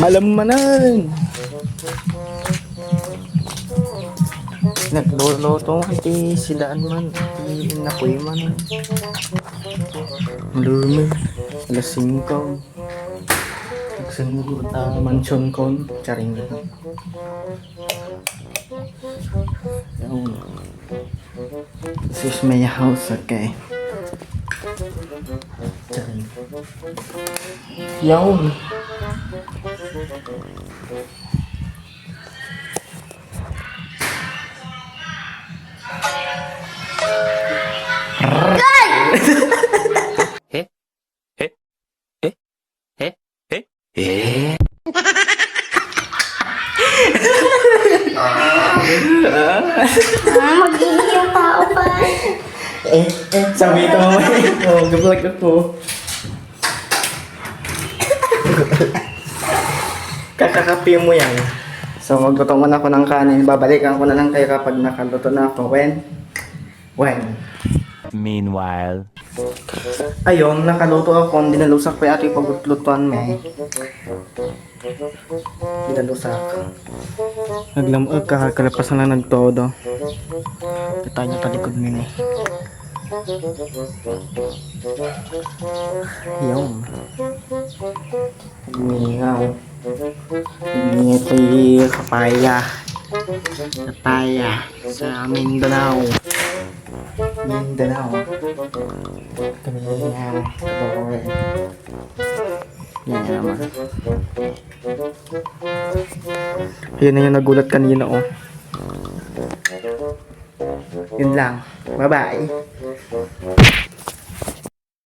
Malamanan. Nagluluto iti sidaan man. Iti inapoy man. Lumi. Alas 5. Nagsunod mansyon kon. Charing. Yun. This is my house, okay? Charing. Yun. Eh? Eh? Eh? Eh? Eh? Eh? Magiging yung tao pa. Sabi ito mamaya. Oh, gablag ako. Kakakapi mo yan. So, magluto muna ako ng kanin. Babalikan ko na lang kayo kapag nakaluto na ako. When? Meanwhile. Ayun, nakaluto ako. Dinalusak pa yung ating paglutuan may. Dinalusak. Naglamag ka, kalapas na lang nagtodo. Kita niya talikod nila. Yung. Mingaw. Ito yung kapaya. Kapaya. Sa Mindanao. Mindanao. Kami nga. Yan naman. Yun na yung nagulat kanina oh. Yun lang. Bye bye.